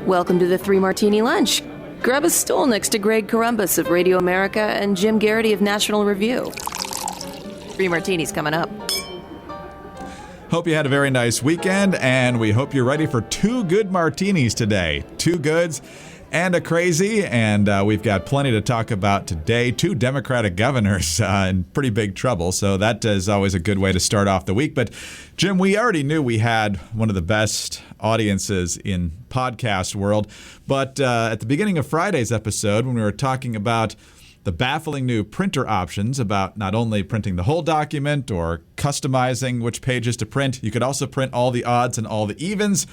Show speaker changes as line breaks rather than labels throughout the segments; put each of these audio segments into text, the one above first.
Welcome to the Three Martini Lunch. Grab a stool next to Greg Columbus of Radio America and Jim Garrity of National Review. Three Martinis coming up.
Hope you had a very nice weekend, and we hope you're ready for two good martinis today. Two goods and a crazy, and we've got plenty to talk about today. Two Democratic governors in pretty big trouble, so that is always a good way to start off the week. But, Jim, we already knew we had one of the best audiences in podcast world, but at the beginning of Friday's episode, when we were talking about the baffling new printer options about not only printing the whole document or customizing which pages to print, you could also print all the odds and all the evens.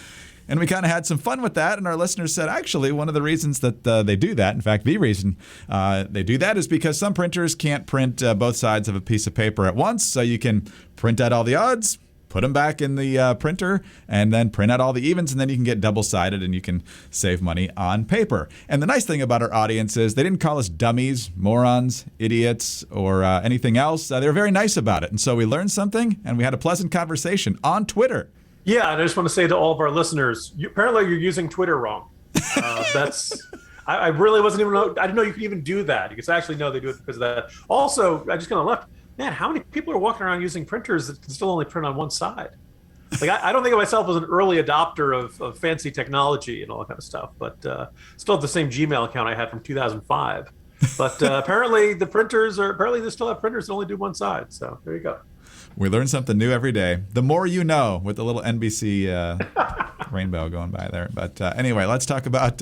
And we kind of had some fun with that, and our listeners said, actually, one of the reasons that they do that, in fact, the reason they do that is because some printers can't print both sides of a piece of paper at once, so you can print out all the odds, put them back in the printer, and then print out all the evens, and then you can get double-sided, and you can save money on paper. And the nice thing about our audience is they didn't call us dummies, morons, idiots, or anything else. They were very nice about it, and so we learned something, and we had a pleasant conversation on Twitter.
Yeah, and I just want to say to all of our listeners, apparently you're using Twitter wrong. I really wasn't even, I didn't know you could even do that. Because I actually know they do it because of that. Also, I just kind of left, man, how many people are walking around using printers that can still only print on one side? Like, I don't think of myself as an early adopter of fancy technology and all that kind of stuff, but still have the same Gmail account I had from 2005. But apparently they still have printers that only do one side. So there you go.
We learn something new every day. The more you know, with the little NBC rainbow going by there. But anyway, let's talk about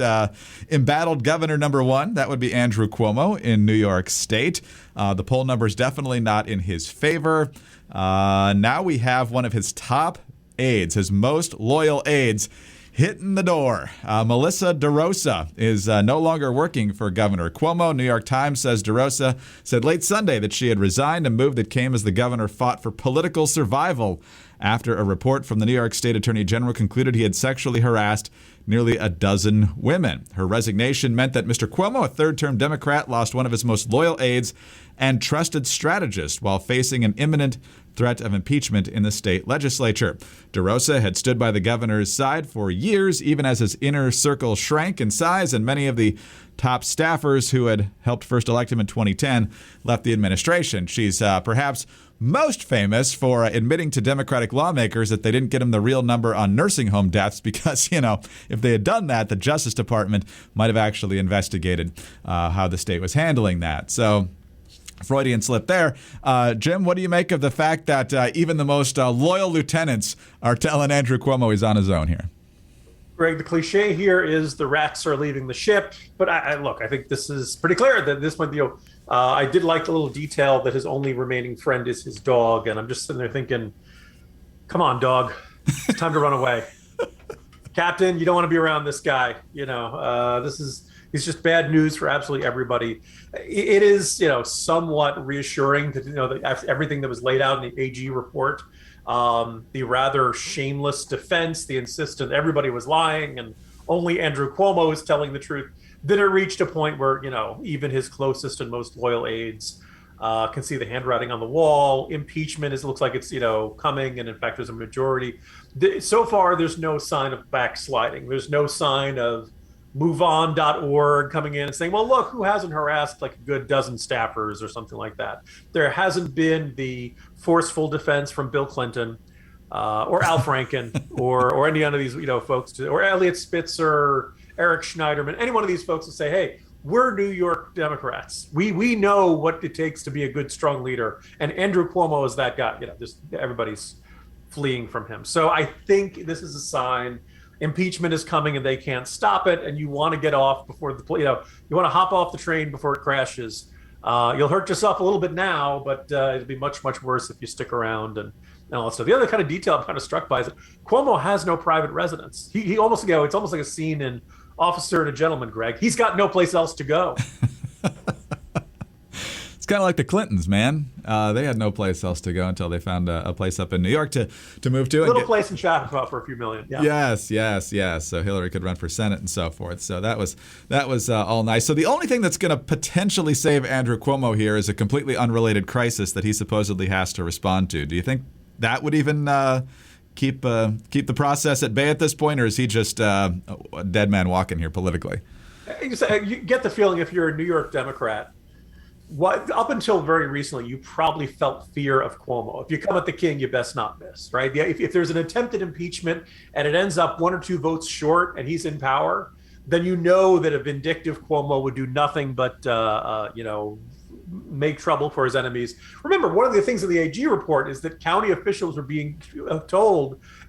embattled governor number one. That would be Andrew Cuomo in New York State. The poll number's definitely not in his favor. Now we have one of his top aides, his most loyal aides, hitting the door. Melissa DeRosa is no longer working for Governor Cuomo. New York Times says DeRosa said late Sunday that she had resigned, a move that came as the governor fought for political survival after a report from the New York State Attorney General concluded he had sexually harassed nearly a dozen women. Her resignation meant that Mr. Cuomo, a third-term Democrat, lost one of his most loyal aides and trusted strategist while facing an imminent threat of impeachment in the state legislature. DeRosa had stood by the governor's side for years, even as his inner circle shrank in size, and many of the top staffers who had helped first elect him in 2010 left the administration. She's perhaps most famous for admitting to Democratic lawmakers that they didn't get him the real number on nursing home deaths because, if they had done that, the Justice Department might have actually investigated how the state was handling that. So Freudian slip there. Jim, what do you make of the fact that even the most loyal lieutenants are telling Andrew Cuomo he's on his own here?
Greg, the cliche here is the rats are leaving the ship. But I think this is pretty clear that this might be, I did like the little detail that his only remaining friend is his dog. And I'm just sitting there thinking, come on, dog, it's time to run away. Captain, you don't want to be around this guy. He's just bad news for absolutely everybody. It is, somewhat reassuring that, that everything that was laid out in the AG report, the rather shameless defense, the insistence everybody was lying and only Andrew Cuomo is telling the truth. Then it reached a point where, even his closest and most loyal aides can see the handwriting on the wall. Impeachment looks like it's, coming. And in fact, there's a majority. So far, there's no sign of backsliding. There's no sign of MoveOn.org coming in and saying, well, look, who hasn't harassed like a good dozen staffers or something like that. There hasn't been the forceful defense from Bill Clinton or Al Franken or any one of these folks, or Elliot Spitzer, Eric Schneiderman, any one of these folks to say, hey, we're New York Democrats. We know what it takes to be a good, strong leader. And Andrew Cuomo is that guy. Everybody's fleeing from him. So I think this is a sign impeachment is coming and they can't stop it. And you want to get off before you want to hop off the train before it crashes. You'll hurt yourself a little bit now, but it'll be much, much worse if you stick around and all that stuff. The other kind of detail I'm kind of struck by is that Cuomo has no private residence. He almost, it's almost like a scene in Officer and a Gentleman, Greg. He's got no place else to go.
It's kind of like the Clintons, man. They had no place else to go until they found a place up in New York to move to.
Little place in Chappaqua for a few million. Yeah.
Yes. So Hillary could run for Senate and so forth. So that was all nice. So the only thing that's going to potentially save Andrew Cuomo here is a completely unrelated crisis that he supposedly has to respond to. Do you think that would even keep the process at bay at this point, or is he just a dead man walking here politically?
You get the feeling if you're a New York Democrat, up until very recently, you probably felt fear of Cuomo. If you come at the king, you best not miss, right? If there's an attempted impeachment and it ends up 1 or 2 votes short and he's in power, then you know that a vindictive Cuomo would do nothing but, make trouble for his enemies. Remember, one of the things in the AG report is that county officials were being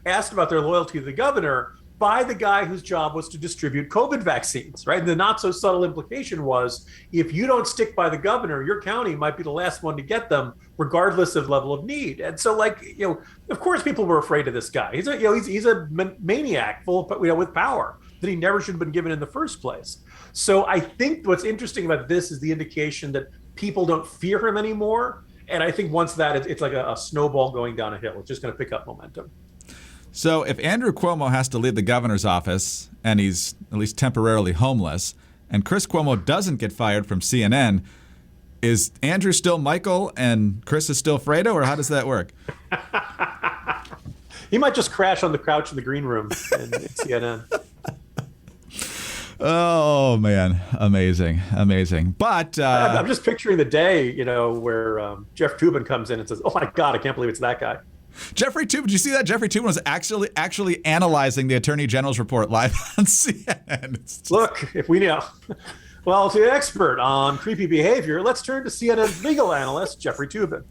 asked about their loyalty to the governor by the guy whose job was to distribute COVID vaccines, right? And the not so subtle implication was, if you don't stick by the governor, your county might be the last one to get them, regardless of level of need. And so, of course, people were afraid of this guy. He's a maniac full of, with power that he never should have been given in the first place. So I think what's interesting about this is the indication that people don't fear him anymore. And I think once that, it's like a snowball going down a hill. It's just going to pick up momentum.
So if Andrew Cuomo has to leave the governor's office and he's at least temporarily homeless, and Chris Cuomo doesn't get fired from CNN, is Andrew still Michael and Chris is still Fredo, or how does that work?
He might just crash on the couch in the green room in CNN.
Oh, man. Amazing. But
I'm just picturing the day, where Jeff Toobin comes in and says, "Oh, my God, I can't believe it's that guy."
Jeffrey Toobin, did you see that? Jeffrey Toobin was actually analyzing the Attorney General's report live on CNN.
Look, if we know. Well, to the expert on creepy behavior, let's turn to CNN's legal analyst, Jeffrey Toobin.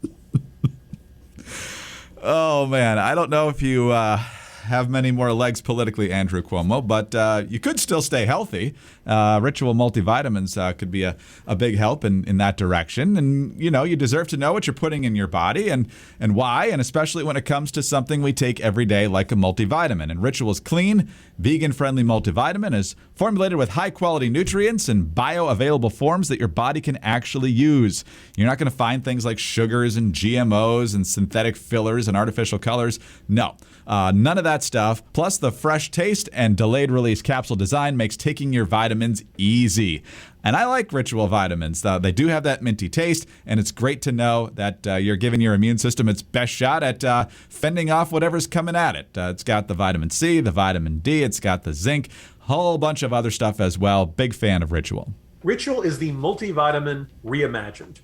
Oh, man. I don't know if you have many more legs politically, Andrew Cuomo, but you could still stay healthy. Ritual multivitamins could be a big help in that direction. And, you deserve to know what you're putting in your body and why, and especially when it comes to something we take every day like a multivitamin. And Ritual's clean, vegan-friendly multivitamin is formulated with high-quality nutrients in bioavailable forms that your body can actually use. You're not going to find things like sugars and GMOs and synthetic fillers and artificial colors. No, none of that stuff. Plus, the fresh taste and delayed release capsule design makes taking your vitamins easy. And I like Ritual vitamins. They do have that minty taste, and it's great to know that you're giving your immune system its best shot at fending off whatever's coming at it. It's got the vitamin C, the vitamin D, it's got the zinc, whole bunch of other stuff as well. Big fan of Ritual.
Ritual is the multivitamin reimagined.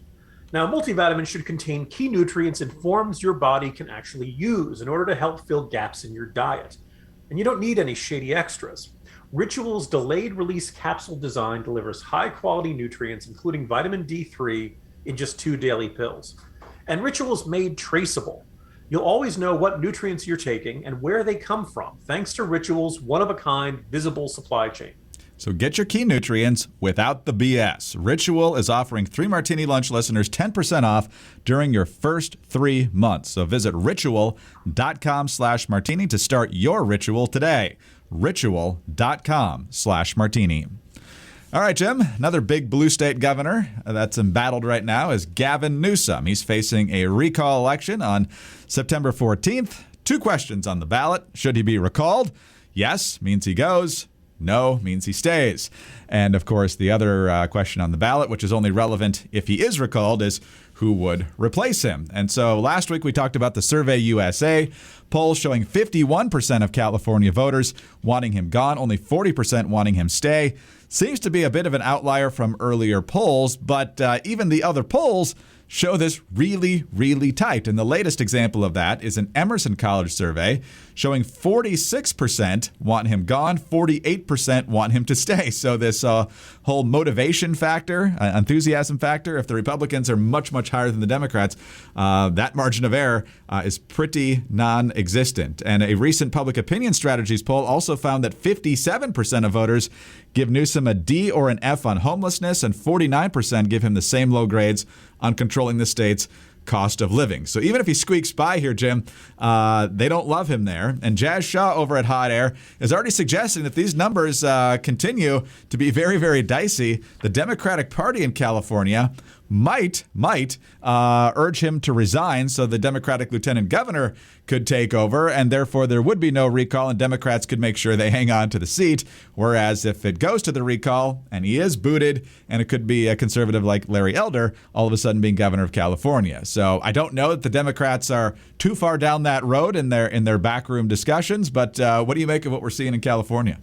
Now, a multivitamin should contain key nutrients and forms your body can actually use in order to help fill gaps in your diet. And you don't need any shady extras. Ritual's delayed release capsule design delivers high quality nutrients, including vitamin D3, in just 2 daily pills. And Ritual's made traceable. You'll always know what nutrients you're taking and where they come from, thanks to Ritual's one-of-a-kind visible supply chain.
So get your key nutrients without the BS. Ritual is offering 3 Martini Lunch listeners 10% off during your first 3 months. So visit ritual.com/martini to start your ritual today. Ritual.com/martini. All right, Jim, another big blue state governor that's embattled right now is Gavin Newsom. He's facing a recall election on September 14th. 2 questions on the ballot. Should he be recalled? Yes, means he goes. No means he stays. And, of course, the other question on the ballot, which is only relevant if he is recalled, is who would replace him. And so last week we talked about the Survey USA poll showing 51% of California voters wanting him gone, only 40% wanting him stay. Seems to be a bit of an outlier from earlier polls, but even the other polls show this really, really tight. And the latest example of that is an Emerson College survey showing 46% want him gone, 48% want him to stay. So this whole motivation factor, enthusiasm factor, if the Republicans are much, much higher than the Democrats, that margin of error is pretty non-existent. And a recent Public Opinion Strategies poll also found that 57% of voters give Newsom a D or an F on homelessness, and 49% give him the same low grades on controlling the state's cost of living. So even if he squeaks by here, Jim, they don't love him there. And Jazz Shaw over at Hot Air is already suggesting that these numbers continue to be very, very dicey. The Democratic Party in California might urge him to resign so the Democratic lieutenant governor could take over, and therefore there would be no recall, and Democrats could make sure they hang on to the seat. Whereas if it goes to the recall and he is booted, and it could be a conservative like Larry Elder all of a sudden being governor of California. So I don't know that the Democrats are too far down that road in their backroom discussions, but what do you make of what we're seeing in California?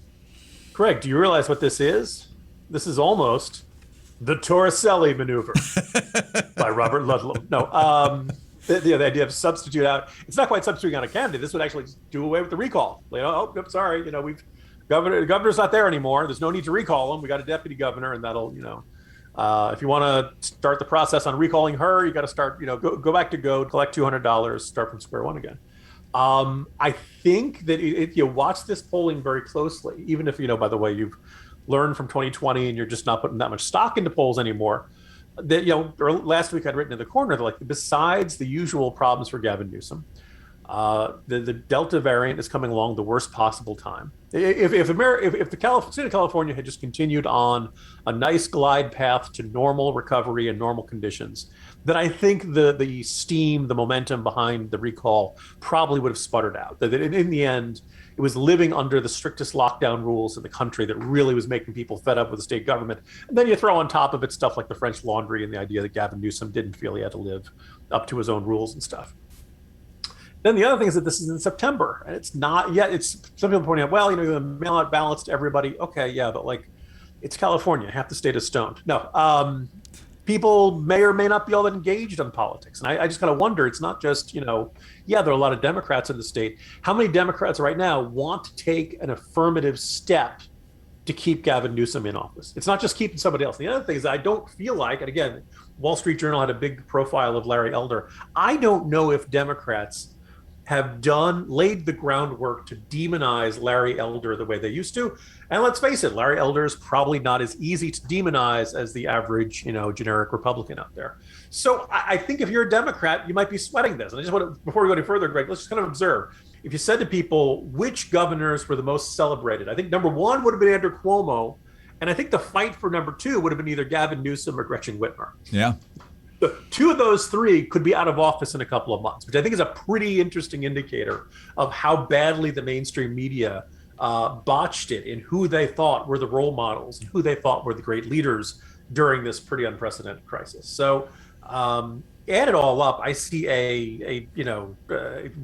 Greg, do you realize what this is? This is almost the Torricelli maneuver by Robert Ludlow. No, the idea of substitute out. It's not quite substituting out a candidate. This would actually just do away with the recall. Sorry, the governor's not there anymore. There's no need to recall him. We got a deputy governor, and that'll, if you want to start the process on recalling her, you got to start, go back to Go, collect $200, start from square one again. I think that if you watch this polling very closely, even if, by the way, you've learned from 2020 and you're just not putting that much stock into polls anymore, that, last week I'd written in the corner that, like, besides the usual problems for Gavin Newsom, the Delta variant is coming along the worst possible time. If the state of California had just continued on a nice glide path to normal recovery and normal conditions, then I think the steam, the momentum behind the recall probably would have sputtered out. That in the end, it was living under the strictest lockdown rules in the country that really was making people fed up with the state government. And then you throw on top of it stuff like the French Laundry and the idea that Gavin Newsom didn't feel he had to live up to his own rules and stuff. Then the other thing is that this is in September, and it's not yet. It's some people pointing out, well, the mail out ballots to everybody. Okay, yeah, but like, it's California. Half the state is stoned. No, people may or may not be all that engaged on politics, and I just kind of wonder. It's not just there are a lot of Democrats in the state. How many Democrats right now want to take an affirmative step to keep Gavin Newsom in office? It's not just keeping somebody else. The other thing is I don't feel like, and again, Wall Street Journal had a big profile of Larry Elder. I don't know if Democrats have laid the groundwork to demonize Larry Elder the way they used to. And let's face it, Larry Elder is probably not as easy to demonize as the average, generic Republican out there. So I think if you're a Democrat, you might be sweating this. And I just want to, before we go any further, Greg, let's just kind of observe. If you said to people, which governors were the most celebrated? I think number one would have been Andrew Cuomo. And I think the fight for number two would have been either Gavin Newsom or Gretchen Whitmer.
Yeah.
Two of those three could be out of office in a couple of months, which I think is a pretty interesting indicator of how badly the mainstream media botched it in who they thought were the role models and who they thought were the great leaders during this pretty unprecedented crisis. So add it all up, I see a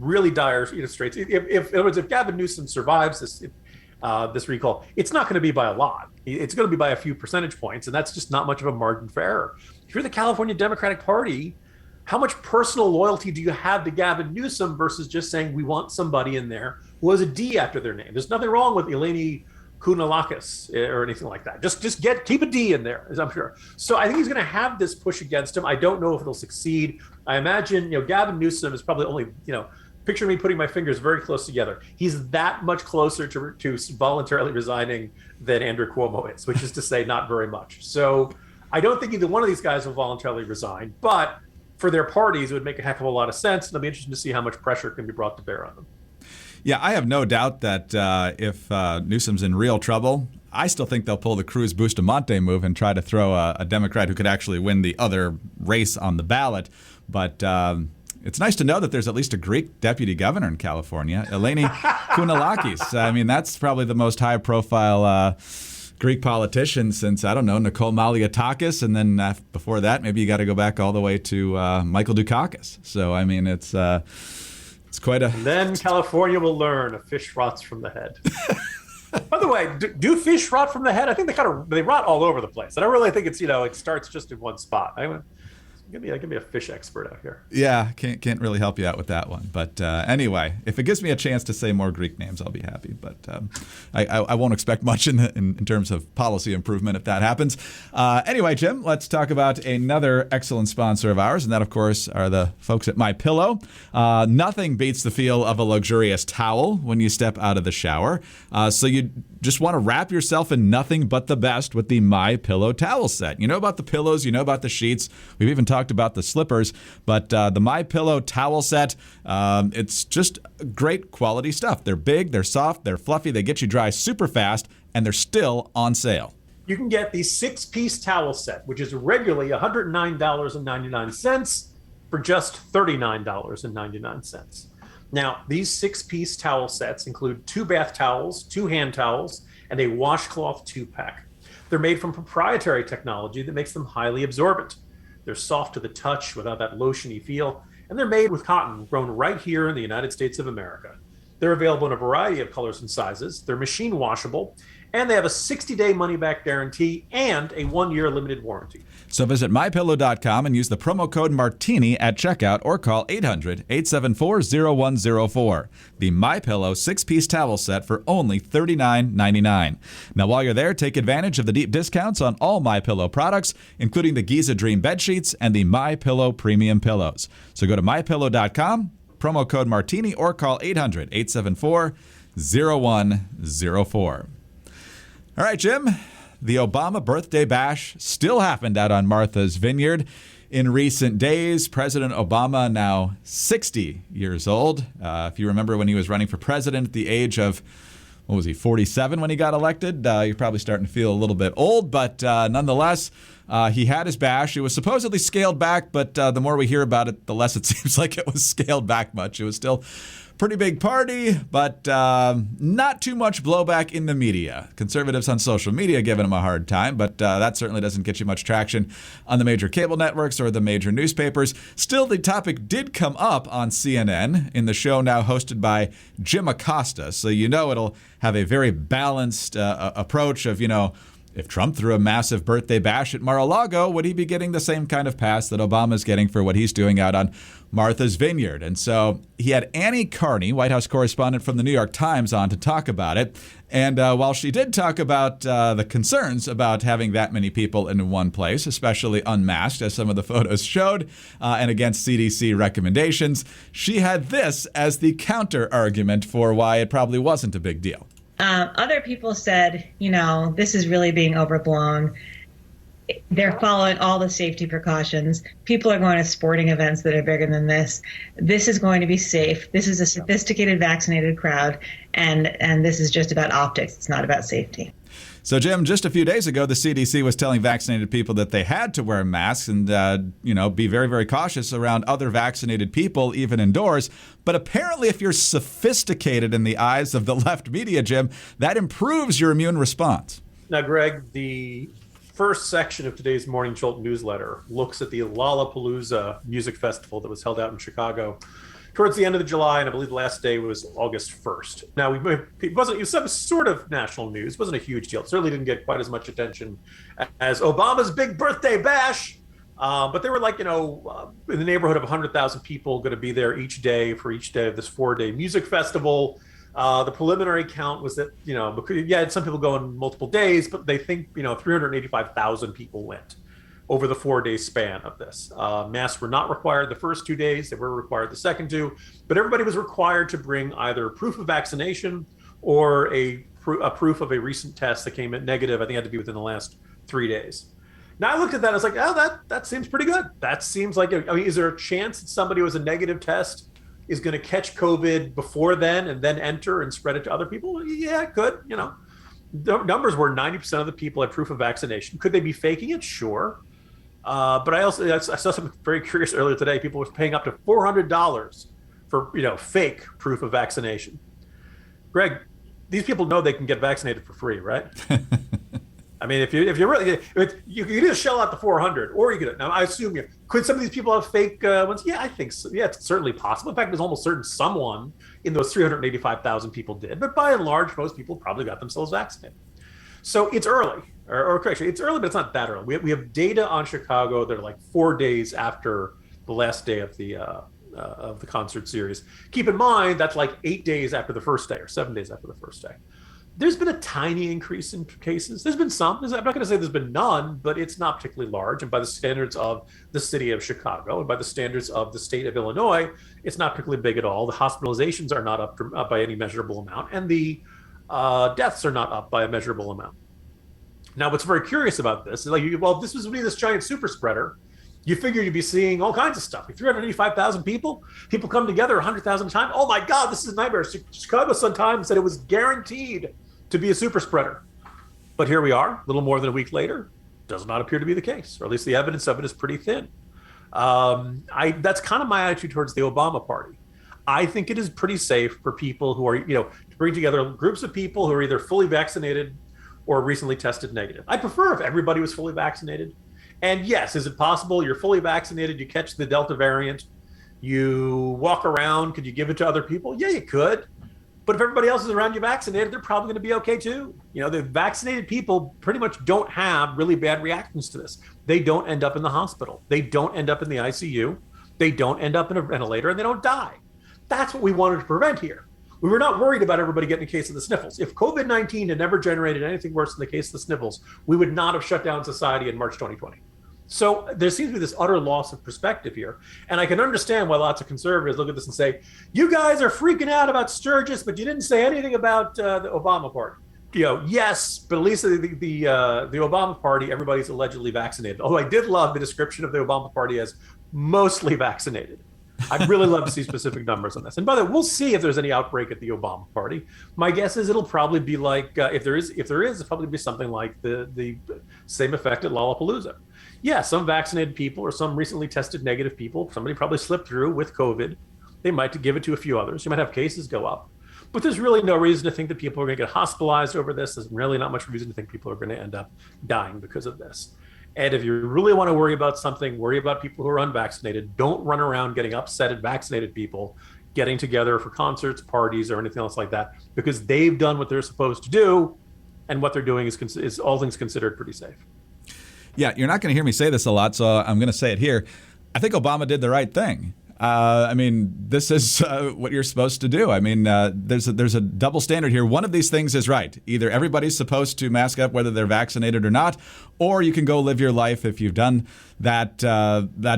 really dire straits. If Gavin Newsom survives this recall, it's not going to be by a lot. It's going to be by a few percentage points, and that's just not much of a margin for error. If you're the California Democratic Party, how much personal loyalty do you have to Gavin Newsom versus just saying we want somebody in there who has a D after their name? There's nothing wrong with Eleni Kounalakis or anything like that. Just keep a D in there, as I'm sure. So I think he's going to have this push against him. I don't know if it'll succeed. I imagine Gavin Newsom is probably only picture me putting my fingers very close together. He's that much closer to voluntarily resigning than Andrew Cuomo is, which is to say not very much. So I don't think either one of these guys will voluntarily resign, but for their parties, it would make a heck of a lot of sense. And it'll be interesting to see how much pressure can be brought to bear on them.
Yeah, I have no doubt that if Newsom's in real trouble, I still think they'll pull the Cruz Bustamante move and try to throw a Democrat who could actually win the other race on the ballot. But it's nice to know that there's at least a Greek deputy governor in California, Eleni Kounalakis. I mean, that's probably the most high-profile Greek politician since, I don't know, Nicole Malliotakis. And then before that, maybe you got to go back all the way to Michael Dukakis. So, I mean, it's quite a...
And then California will learn a fish rots from the head. By the way, do fish rot from the head? I think they rot all over the place. I don't really think it starts just in one spot. Give me a fish expert out here.
Yeah, can't really help you out with that one. But anyway, if it gives me a chance to say more Greek names, I'll be happy. But I won't expect much in terms of policy improvement if that happens. Anyway, Jim, let's talk about another excellent sponsor of ours, and that, of course, are the folks at MyPillow. Nothing beats the feel of a luxurious towel when you step out of the shower. So you just want to wrap yourself in nothing but the best with the MyPillow towel set. You know about the pillows, you know about the sheets. We've even talked about the slippers, but the MyPillow towel set, it's just great quality stuff. They're big, they're soft, they're fluffy, they get you dry super fast, and they're still on sale.
You can get the 6-piece towel set, which is regularly $109.99 for just $39.99. Now, these 6-piece towel sets include 2 bath towels, 2 hand towels, and a washcloth 2-pack. They're made from proprietary technology that makes them highly absorbent. They're soft to the touch without that lotiony feel, and they're made with cotton grown right here in the United States of America. They're available in a variety of colors and sizes. They're machine washable, and they have a 60-day money-back guarantee and a 1-year limited warranty.
So visit MyPillow.com and use the promo code Martini at checkout or call 800-874-0104. The MyPillow 6-piece towel set for only $39.99. Now, while you're there, take advantage of the deep discounts on all MyPillow products, including the Giza Dream bed sheets and the MyPillow premium pillows. So go to MyPillow.com, promo code Martini, or call 800-874-0104. All right, Jim, the Obama birthday bash still happened out on Martha's Vineyard in recent days. President Obama, now 60 years old. If you remember when he was running for president at the age of, 47 when he got elected? You're probably starting to feel a little bit old, but nonetheless, he had his bash. It was supposedly scaled back, but the more we hear about it, the less it seems like it was scaled back much. It was still pretty big party, but not too much blowback in the media. Conservatives on social media giving him a hard time, but that certainly doesn't get you much traction on the major cable networks or the major newspapers. Still, the topic did come up on CNN in the show now hosted by Jim Acosta, so you know it'll have a very balanced approach of, if Trump threw a massive birthday bash at Mar-a-Lago, would he be getting the same kind of pass that Obama's getting for what he's doing out on Martha's Vineyard? And so he had Annie Carney, White House correspondent from the New York Times, on to talk about it. And while she did talk about the concerns about having that many people in one place, especially unmasked, as some of the photos showed, and against CDC recommendations, she had this as the counter argument for why it probably wasn't a big deal.
Other people said, this is really being overblown. They're following all the safety precautions. People are going to sporting events that are bigger than this. This is going to be safe. This is a sophisticated, vaccinated crowd, and this is just about optics. It's not about safety.
So, Jim, just a few days ago, the CDC was telling vaccinated people that they had to wear masks and, be very, very cautious around other vaccinated people, even indoors. But apparently, if you're sophisticated in the eyes of the left media, Jim, that improves your immune response.
Now, Greg, the first section of today's Morning Jolt newsletter looks at the Lollapalooza music festival that was held out in Chicago towards the end of July, and I believe the last day was August 1st. Now, it was some sort of national news. It wasn't a huge deal. It certainly didn't get quite as much attention as Obama's big birthday bash. But there were in the neighborhood of 100,000 people going to be there each day of this 4-day music festival. The preliminary count was that, some people go on multiple days, but they think, 385,000 people went over the 4-day span of this. Masks were not required the first 2 days. They were required the second 2, but everybody was required to bring either proof of vaccination or a proof of a recent test that came in negative. I think it had to be within the last 3 days. Now I looked at that, I was like, that seems pretty good. That seems like, is there a chance that somebody with a negative test is going to catch COVID before then and then enter and spread it to other people? Yeah, it could, The numbers were 90% of the people had proof of vaccination. Could they be faking it? Sure. But I saw something very curious earlier today. People were paying up to $400 for, fake proof of vaccination. Greg, these people know they can get vaccinated for free, right? I mean, if you're really, you can either shell out the $400 or you get it. Now, I assume could some of these people have fake ones? Yeah, I think so. Yeah, it's certainly possible. In fact, there's almost certain someone in those 385,000 people did. But by and large, most people probably got themselves vaccinated. So it's early, or correction, it's early, but it's not that early. We have data on Chicago that are like 4 days after the last day of the concert series. Keep in mind that's like 8 days after the first day, or 7 days after the first day. There's been a tiny increase in cases. There's been some. I'm not going to say there's been none, but it's not particularly large. And by the standards of the city of Chicago and by the standards of the state of Illinois, it's not particularly big at all. The hospitalizations are not up by any measurable amount, and the deaths are not up by a measurable amount. Now, what's very curious about this is if this was to be this giant super spreader, you figure you'd be seeing all kinds of stuff. Like 385,000 people come together 100,000 times. Oh my God, this is a nightmare. Chicago Sun-Times said it was guaranteed to be a super spreader. But here we are, a little more than a week later, does not appear to be the case, or at least the evidence of it is pretty thin. That's kind of my attitude towards the Obama party. I think it is pretty safe for people who are, to bring together groups of people who are either fully vaccinated or recently tested negative. I prefer if everybody was fully vaccinated. And yes, is it possible you're fully vaccinated, you catch the Delta variant, you walk around, could you give it to other people? Yeah, you could. But if everybody else is around you vaccinated, they're probably going to be okay too. The vaccinated people pretty much don't have really bad reactions to this. They don't end up in the hospital. They don't end up in the ICU. They don't end up in a ventilator, and they don't die. That's what we wanted to prevent here. We were not worried about everybody getting a case of the sniffles. If COVID-19 had never generated anything worse than the case of the sniffles, we would not have shut down society in March 2020. So there seems to be this utter loss of perspective here. And I can understand why lots of conservatives look at this and say, you guys are freaking out about Sturgis, but you didn't say anything about the Obama party. Yes, but at least the Obama party, everybody's allegedly vaccinated. Although I did love the description of the Obama party as mostly vaccinated. I'd really love to see specific numbers on this. And by the way, we'll see if there's any outbreak at the Obama party. My guess is it'll probably be like, if there is, it'll probably be something like the same effect at Lollapalooza. Yeah, some vaccinated people or some recently tested negative people, somebody probably slipped through with COVID. They might give it to a few others. You might have cases go up. But there's really no reason to think that people are going to get hospitalized over this. There's really not much reason to think people are going to end up dying because of this. And if you really want to worry about something, worry about people who are unvaccinated. Don't run around getting upset at vaccinated people getting together for concerts, parties, or anything else like that, because they've done what they're supposed to do, and what they're doing is all things considered pretty safe.
Yeah, you're not going to hear me say this a lot, so I'm going to say it here. I think Obama did the right thing. This is what you're supposed to do. There's a double standard here. One of these things is right. Either everybody's supposed to mask up whether they're vaccinated or not, or you can go live your life if you've done that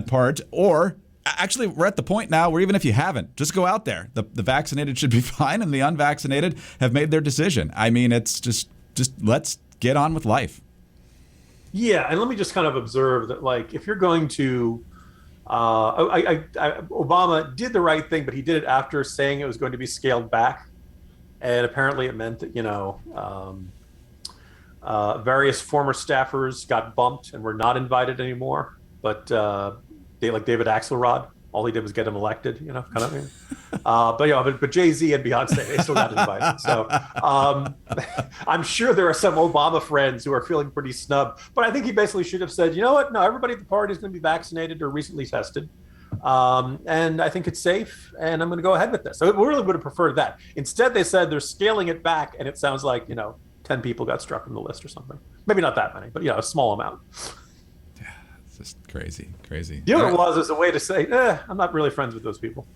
part. Or actually, we're at the point now where even if you haven't, just go out there. The vaccinated should be fine, and the unvaccinated have made their decision. It's just let's get on with life.
Yeah, and let me just kind of observe that, if you're going to Obama did the right thing, but he did it after saying it was going to be scaled back. And apparently it meant that, various former staffers got bumped and were not invited anymore. But they, like David Axelrod, all he did was get him elected, kind of thing. But Jay-Z and Beyonce, they still got invited. So I'm sure there are some Obama friends who are feeling pretty snubbed. But I think he basically should have said, you know what? No, everybody at the party is going to be vaccinated or recently tested. And I think it's safe, and I'm going to go ahead with this. So we really would have preferred that. Instead, they said they're scaling it back, and it sounds like, 10 people got struck from the list or something. Maybe not that many, but, a small amount.
Just crazy.
You know what it was a way to say, I'm not really friends with those people.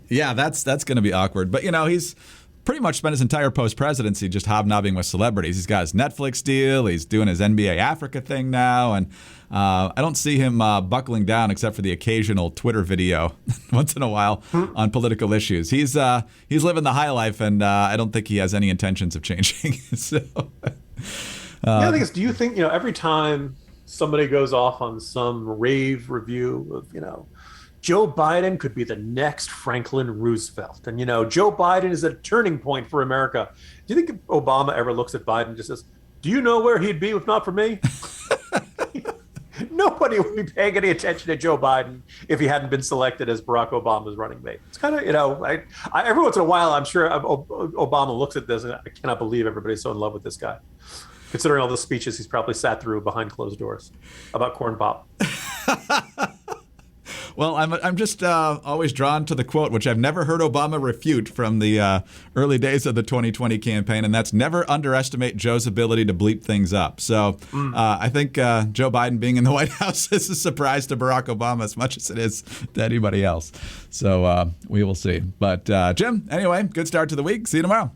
Yeah, that's going to be awkward. But, he's pretty much spent his entire post-presidency just hobnobbing with celebrities. He's got his Netflix deal. He's doing his NBA Africa thing now. And I don't see him buckling down except for the occasional Twitter video once in a while on political issues. He's living the high life, and I don't think he has any intentions of changing. The
other thing is, do you think, every time somebody goes off on some rave review of, Joe Biden could be the next Franklin Roosevelt. And, Joe Biden is a turning point for America. Do you think Obama ever looks at Biden and just says, do you know where he'd be if not for me? Nobody would be paying any attention to Joe Biden if he hadn't been selected as Barack Obama's running mate. It's kind of, every once in a while, I'm sure Obama looks at this and I cannot believe everybody's so in love with this guy, considering all the speeches he's probably sat through behind closed doors about corn pop.
Well, I'm just always drawn to the quote, which I've never heard Obama refute from the early days of the 2020 campaign, and that's never underestimate Joe's ability to bleep things up. So I think Joe Biden being in the White House is a surprise to Barack Obama as much as it is to anybody else. So we will see. But Jim, anyway, good start to the week. See you tomorrow.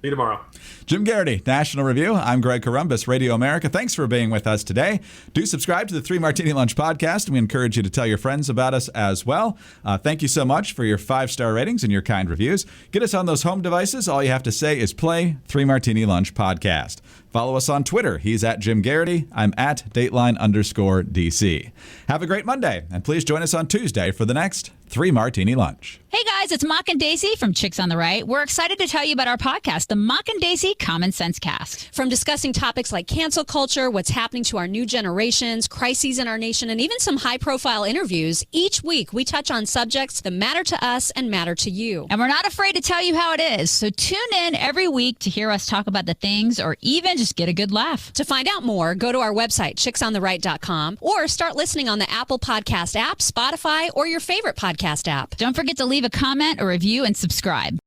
See you tomorrow.
Jim Garrity, National Review. I'm Greg Corombos, Radio America. Thanks for being with us today. Do subscribe to the 3 Martini Lunch podcast, and we encourage you to tell your friends about us as well. Thank you so much for your 5-star ratings and your kind reviews. Get us on those home devices. All you have to say is play 3 Martini Lunch podcast. Follow us on Twitter. He's at Jim Garrity. I'm at Dateline_DC. Have a great Monday, and please join us on Tuesday for the next 3 Martini Lunch.
Hey guys, it's Mock and Daisy from Chicks on the Right. We're excited to tell you about our podcast, the Mock and Daisy Common Sense Cast.
From discussing topics like cancel culture, what's happening to our new generations, crises in our nation, and even some high-profile interviews, each week we touch on subjects that matter to us and matter to you.
And we're not afraid to tell you how it is, so tune in every week to hear us talk about the things or even just get a good laugh.
To find out more, go to our website, chicksontheright.com, or start listening on the Apple Podcast app, Spotify, or your favorite podcast app.
Don't forget to leave a comment or review and subscribe.